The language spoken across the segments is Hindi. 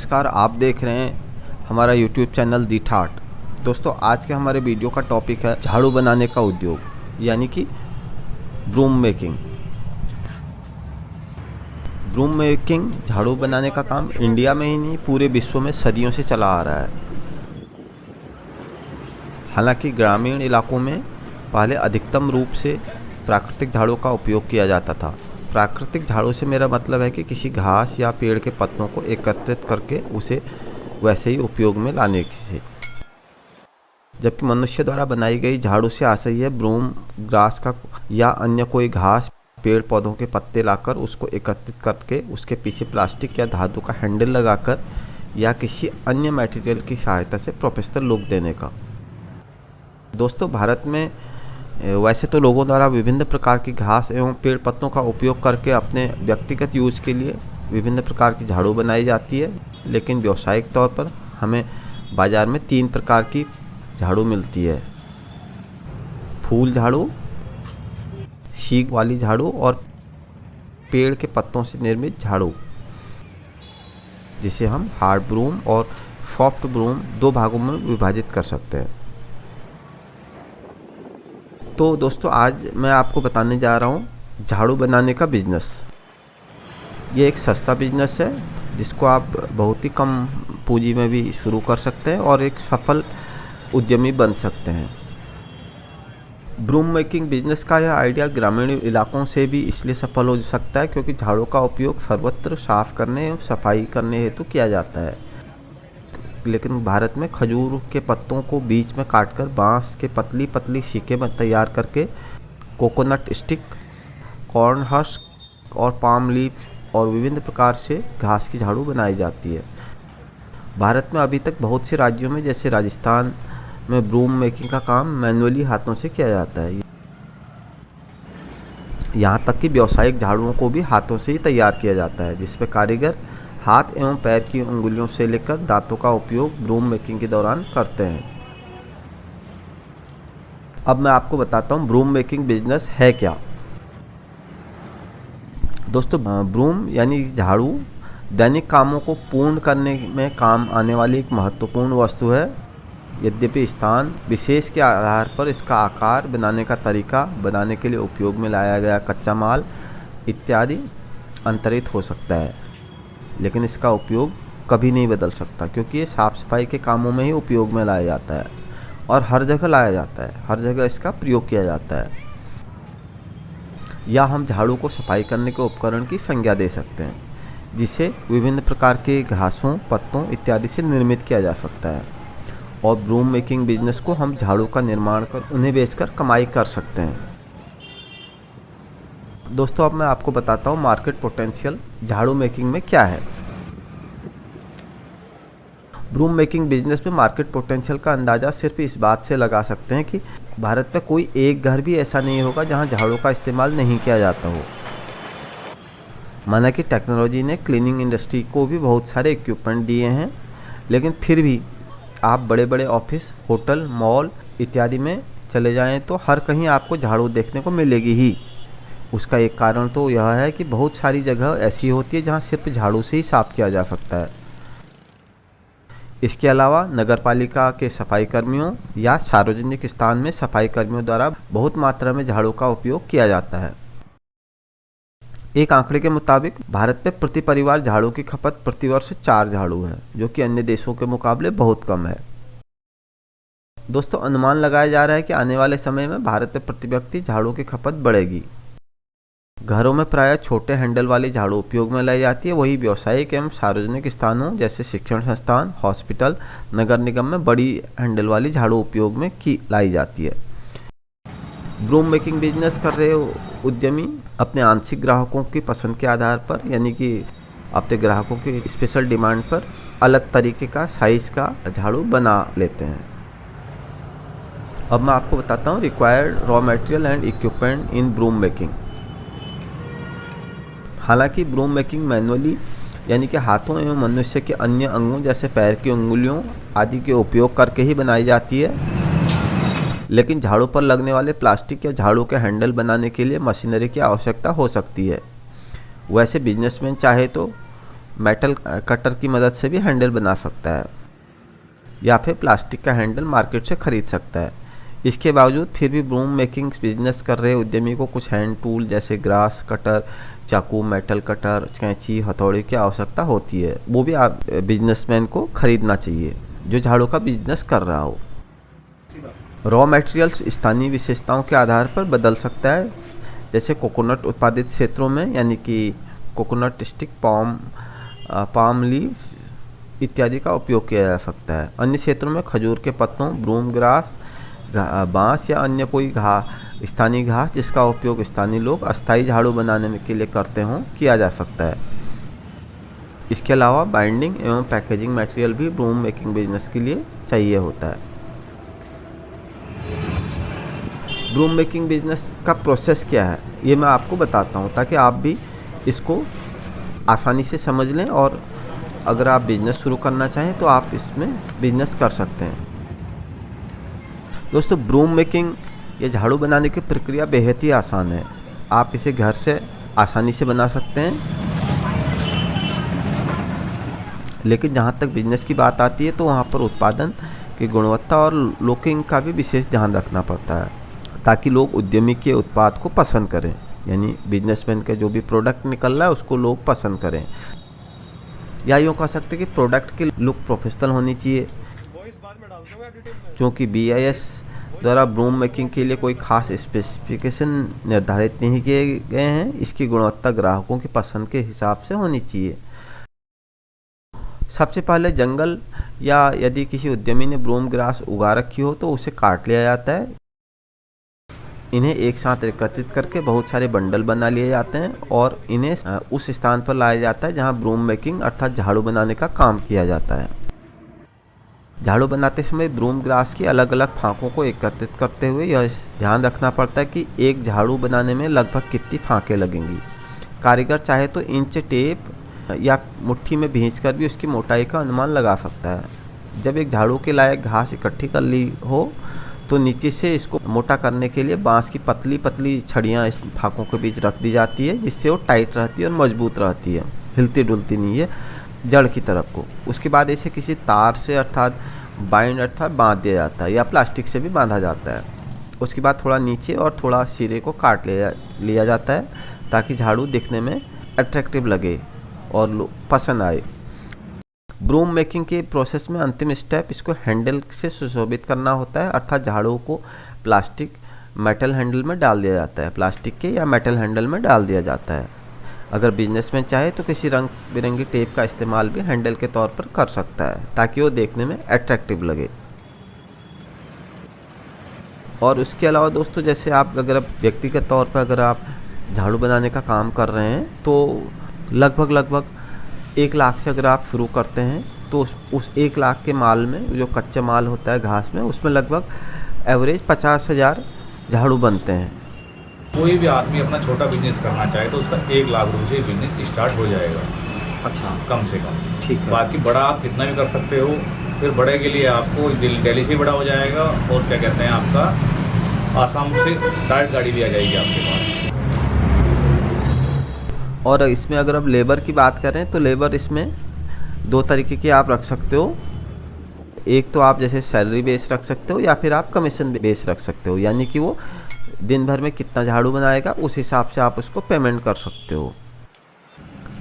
नमस्कार, आप देख रहे हैं हमारा YouTube चैनल दी ठाट। दोस्तों, आज के हमारे वीडियो का टॉपिक है झाड़ू बनाने का उद्योग, यानी कि ब्रूम मेकिंग। ब्रूम मेकिंग, झाड़ू बनाने का काम इंडिया में ही नहीं पूरे विश्व में सदियों से चला आ रहा है। हालांकि ग्रामीण इलाकों में पहले अधिकतम रूप से प्राकृतिक झाड़ू का उपयोग किया जाता था। प्राकृतिक झाड़ू से मेरा मतलब है कि किसी घास या पेड़ के पत्तों को एकत्रित करके उसे वैसे ही उपयोग में लाने से, जबकि मनुष्य द्वारा बनाई गई झाड़ू से आशय है ब्रूम ग्रास का या अन्य कोई घास पेड़ पौधों के पत्ते लाकर उसको एकत्रित करके उसके पीछे प्लास्टिक या धातु का हैंडल लगाकर या किसी अन्य मटेरियल की सहायता से प्रोफेशनल लुक देने का। दोस्तों, भारत में वैसे तो लोगों द्वारा विभिन्न प्रकार की घास एवं पेड़ पत्तों का उपयोग करके अपने व्यक्तिगत यूज़ के लिए विभिन्न प्रकार की झाड़ू बनाई जाती है, लेकिन व्यावसायिक तौर पर हमें बाज़ार में 3 प्रकार की झाड़ू मिलती है: फूल झाड़ू, शीक वाली झाड़ू और पेड़ के पत्तों से निर्मित झाड़ू, जिसे हम हार्ड ब्रूम और सॉफ्ट ब्रूम 2 भागों में विभाजित कर सकते हैं। तो दोस्तों, आज मैं आपको बताने जा रहा हूँ झाड़ू बनाने का बिजनेस। ये एक सस्ता बिजनेस है जिसको आप बहुत ही कम पूंजी में भी शुरू कर सकते हैं और एक सफल उद्यमी बन सकते हैं। ब्रूम मेकिंग बिजनेस का यह आइडिया ग्रामीण इलाकों से भी इसलिए सफल हो सकता है क्योंकि झाड़ू का उपयोग सर्वत्र साफ करने एवं सफाई करने हेतु किया जाता है। लेकिन भारत में खजूर के पत्तों को बीच में काटकर बांस के पतली पतली शीकें में तैयार करके कोकोनट स्टिक, कॉर्न हस्क और पाम लीफ और विभिन्न प्रकार से घास की झाड़ू बनाई जाती है। भारत में अभी तक बहुत से राज्यों में जैसे राजस्थान में ब्रूम मेकिंग का काम मैनुअली हाथों से किया जाता है। यहाँ तक कि व्यावसायिक झाड़ुओं को भी हाथों से ही तैयार किया जाता है, जिसमें कारीगर हाथ एवं पैर की उंगलियों से लेकर दांतों का उपयोग ब्रूम मेकिंग के दौरान करते हैं। अब मैं आपको बताता हूँ ब्रूम मेकिंग बिजनेस है क्या। दोस्तों, ब्रूम यानी झाड़ू दैनिक कामों को पूर्ण करने में काम आने वाली एक महत्वपूर्ण वस्तु है। यद्यपि स्थान विशेष के आधार पर इसका आकार, बनाने का तरीका, बनाने के लिए उपयोग में लाया गया कच्चा माल इत्यादि अंतरित हो सकता है, लेकिन इसका उपयोग कभी नहीं बदल सकता क्योंकि ये साफ़ सफाई के कामों में ही उपयोग में लाया जाता है और हर जगह लाया जाता है, हर जगह इसका प्रयोग किया जाता है। या हम झाड़ू को सफाई करने के उपकरण की संज्ञा दे सकते हैं, जिसे विभिन्न प्रकार के घासों, पत्तों इत्यादि से निर्मित किया जा सकता है। और ब्रूम मेकिंग बिजनेस को हम झाड़ू का निर्माण कर उन्हें बेचकर कमाई कर सकते हैं। दोस्तों, अब मैं आपको बताता हूँ मार्केट पोटेंशियल झाड़ू मेकिंग में क्या है। ब्रूम मेकिंग बिजनेस में मार्केट पोटेंशियल का अंदाज़ा सिर्फ इस बात से लगा सकते हैं कि भारत में कोई एक घर भी ऐसा नहीं होगा जहां झाड़ू का इस्तेमाल नहीं किया जाता हो। माना कि टेक्नोलॉजी ने क्लीनिंग इंडस्ट्री को भी बहुत सारे इक्विपमेंट दिए हैं, लेकिन फिर भी आप बड़े बड़े ऑफिस, होटल, मॉल इत्यादि में चले जाएं तो हर कहीं आपको झाड़ू देखने को मिलेगी ही। उसका एक कारण तो यह है कि बहुत सारी जगह ऐसी होती है जहां सिर्फ झाड़ू से ही साफ़ किया जा सकता है। इसके अलावा नगरपालिका के सफाई कर्मियों या सार्वजनिक स्थान में सफाई कर्मियों द्वारा बहुत मात्रा में झाड़ू का उपयोग किया जाता है। एक आंकड़े के मुताबिक भारत में प्रति परिवार झाड़ू की खपत प्रतिवर्ष 4 झाड़ू है, जो कि अन्य देशों के मुकाबले बहुत कम है। दोस्तों, अनुमान लगाया जा रहा है कि आने वाले समय में भारत में प्रति व्यक्ति झाड़ू की खपत बढ़ेगी। घरों में प्रायः छोटे हैंडल वाली झाड़ू उपयोग में लाई जाती है, वही व्यावसायिक एवं सार्वजनिक स्थानों जैसे शिक्षण संस्थान, हॉस्पिटल, नगर निगम में बड़ी हैंडल वाली झाड़ू उपयोग में लाई जाती है। ब्रूम मेकिंग बिजनेस कर रहे उद्यमी अपने आंशिक ग्राहकों की पसंद के आधार पर, यानी कि अपने ग्राहकों की स्पेशल डिमांड पर अलग तरीके का साइज का झाड़ू बना लेते हैं। अब मैं आपको बताता हूँ required raw material and equipment in broom making. हालांकि ब्रूम मेकिंग मैनुअली यानी कि हाथों एवं मनुष्य के अन्य अंगों जैसे पैर की उंगलियों आदि के उपयोग करके ही बनाई जाती है, लेकिन झाड़ू पर लगने वाले प्लास्टिक या झाड़ू के हैंडल बनाने के लिए मशीनरी की आवश्यकता हो सकती है। वैसे बिजनेसमैन चाहे तो मेटल कटर की मदद से भी हैंडल बना सकता है या फिर प्लास्टिक का हैंडल मार्केट से ख़रीद सकता है। इसके बावजूद फिर भी ब्रूम मेकिंग बिजनेस कर रहे उद्यमी को कुछ हैंड टूल जैसे ग्रास कटर, चाकू, मेटल कटर, कैंची, हथौड़ी की आवश्यकता होती है। वो भी आप बिजनेसमैन को खरीदना चाहिए जो झाड़ू का बिजनेस कर रहा हो। रॉ मटेरियल्स स्थानीय विशेषताओं के आधार पर बदल सकता है, जैसे कोकोनट उत्पादित क्षेत्रों में यानी कि कोकोनट स्टिक, पाम लीव इत्यादि का उपयोग किया जा सकता है। अन्य क्षेत्रों में खजूर के पत्तों, ब्रूम ग्रास, बांस या अन्य कोई स्थानीय घास जिसका उपयोग स्थानीय लोग अस्थायी झाड़ू बनाने के लिए करते हों किया जा सकता है। इसके अलावा बाइंडिंग एवं पैकेजिंग मटेरियल भी ब्रूम मेकिंग बिजनेस के लिए चाहिए होता है। ब्रूम मेकिंग बिजनेस का प्रोसेस क्या है ये मैं आपको बताता हूँ ताकि आप भी इसको आसानी से समझ लें और अगर आप बिज़नेस शुरू करना चाहें तो आप इसमें बिजनेस कर सकते हैं। दोस्तों, ब्रूम मेकिंग या झाड़ू बनाने की प्रक्रिया बेहद ही आसान है। आप इसे घर से आसानी से बना सकते हैं, लेकिन जहाँ तक बिजनेस की बात आती है तो वहाँ पर उत्पादन की गुणवत्ता और लुकिंग का भी विशेष ध्यान रखना पड़ता है ताकि लोग उद्यमी के उत्पाद को पसंद करें, यानी बिजनेसमैन का जो भी प्रोडक्ट निकल रहा है उसको लोग पसंद करें। या यूँ कह सकते हैं कि प्रोडक्ट की लुक प्रोफेशनल होनी चाहिए, क्योंकि BIS द्वारा ब्रूम मेकिंग के लिए कोई खास स्पेसिफिकेशन निर्धारित नहीं किए गए हैं। इसकी गुणवत्ता ग्राहकों की पसंद के हिसाब से होनी चाहिए। सबसे पहले जंगल या यदि किसी उद्यमी ने ब्रूम ग्रास उगा रखी हो तो उसे काट लिया जाता है। इन्हें एक साथ एकत्रित करके बहुत सारे बंडल बना लिए जाते हैं और इन्हें उस स्थान पर लाया जाता है जहां ब्रूम मेकिंग अर्थात झाड़ू बनाने का काम किया जाता है। झाड़ू बनाते समय ब्रूम ग्रास की अलग अलग फांकों को एकत्रित करते हुए यह ध्यान रखना पड़ता है कि एक झाड़ू बनाने में लगभग कितनी फांकें लगेंगी। कारीगर चाहे तो इंच टेप या मुट्ठी में भींचकर भी उसकी मोटाई का अनुमान लगा सकता है। जब एक झाड़ू के लायक घास इकट्ठी कर ली हो तो नीचे से इसको मोटा करने के लिए बांस की पतली पतली छड़ियाँ इस फाकों के बीच रख दी जाती है, जिससे वो टाइट रहती है और मजबूत रहती है, हिलती डुलती नहीं है जड़ की तरफ को। उसके बाद इसे किसी तार से अर्थात बांध दिया जाता है या प्लास्टिक से भी बांधा जाता है। उसके बाद थोड़ा नीचे और थोड़ा सिरे को काट लिया जाता है ताकि झाड़ू दिखने में अट्रैक्टिव लगे और पसंद आए। ब्रूम मेकिंग के प्रोसेस में अंतिम स्टेप इसको हैंडल से सुशोभित करना होता है, अर्थात झाड़ू को प्लास्टिक मेटल हैंडल में डाल दिया जाता है, प्लास्टिक के या मेटल हैंडल में डाल दिया जाता है। अगर बिजनेसमैन चाहे तो किसी रंग बिरंगी टेप का इस्तेमाल भी हैंडल के तौर पर कर सकता है ताकि वो देखने में अट्रैक्टिव लगे। और उसके अलावा दोस्तों, जैसे आप अगर व्यक्तिगत तौर पर अगर आप झाड़ू बनाने का काम कर रहे हैं तो लगभग 1 लाख से अगर आप शुरू करते हैं तो उस 1 लाख के माल में जो कच्चा माल होता है घास में, उसमें लगभग एवरेज 50,000 झाड़ू बनते हैं। कोई भी आदमी अपना छोटा बिजनेस करना चाहे तो उसका 1 लाख रुपये से बिजनेस स्टार्ट हो जाएगा। अच्छा, कम से कम। ठीक है। बाकी बड़ा आप कितना भी कर सकते हो, फिर बड़े के लिए आपको दिल्ली से बड़ा हो जाएगा और क्या कहते हैं आपका आसाम से डायरेक्ट गाड़ी भी आ जाएगी आपके पास। और इसमें अगर अब लेबर की बात करें तो लेबर इसमें 2 तरीके की आप रख सकते हो। एक तो आप जैसे सैलरी बेस रख सकते हो या फिर आप कमीशन बेस रख सकते हो, यानी कि वो दिन भर में कितना झाड़ू बनाएगा उस हिसाब से आप उसको पेमेंट कर सकते हो।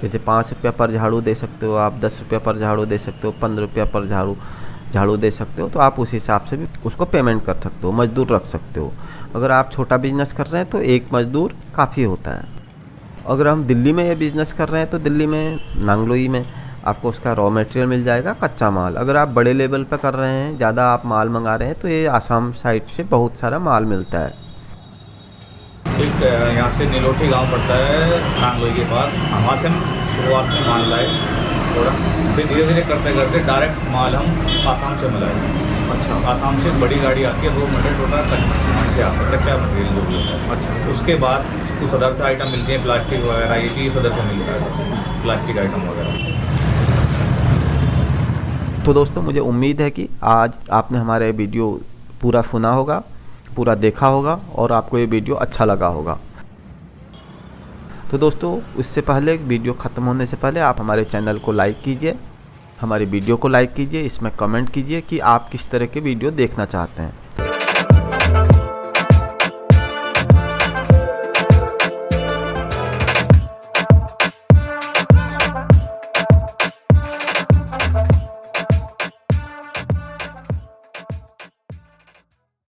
जैसे 5 रुपया पर झाड़ू दे सकते हो आप, 10 रुपया पर झाड़ू दे सकते हो, 15 रुपया पर झाड़ू दे सकते हो, तो आप उस हिसाब से भी उसको पेमेंट कर सकते हो। मजदूर रख सकते हो। अगर आप छोटा बिजनेस कर रहे हैं तो 1 मजदूर काफ़ी होता है। अगर हम दिल्ली में ये बिज़नेस कर रहे हैं तो दिल्ली में नांगलोई में आपको उसका रॉ मटेरियल मिल जाएगा, कच्चा माल। अगर आप बड़े लेवल पर कर रहे हैं, ज़्यादा आप माल मंगा रहे हैं, तो ये आसाम साइड से बहुत सारा माल मिलता है। एक यहाँ से नीलोठी गांव पड़ता है नांगलोई के पास, वहाँ से हम शुरुआत में माल लाए थोड़ा, फिर धीरे धीरे करते करते डायरेक्ट माल हम आसाम से मिलाए। अच्छा, आसाम से बड़ी गाड़ी आती है, 2 मटेरियल होता है से आता है, कच्चा मटेरियल जो भी होता है। अच्छा, उसके बाद उसको सदर से आइटम मिलती है, प्लास्टिक वगैरह, ये चीज़ सदर से मिलता है, प्लास्टिक आइटम वगैरह। तो दोस्तों, मुझे उम्मीद है कि आज आपने हमारे वीडियो पूरा सुना होगा, पूरा देखा होगा और आपको ये वीडियो अच्छा लगा होगा। तो दोस्तों उससे पहले वीडियो ख़त्म होने से पहले आप हमारे चैनल को लाइक कीजिए, हमारी वीडियो को लाइक कीजिए, इसमें कमेंट कीजिए कि आप किस तरह के वीडियो देखना चाहते हैं।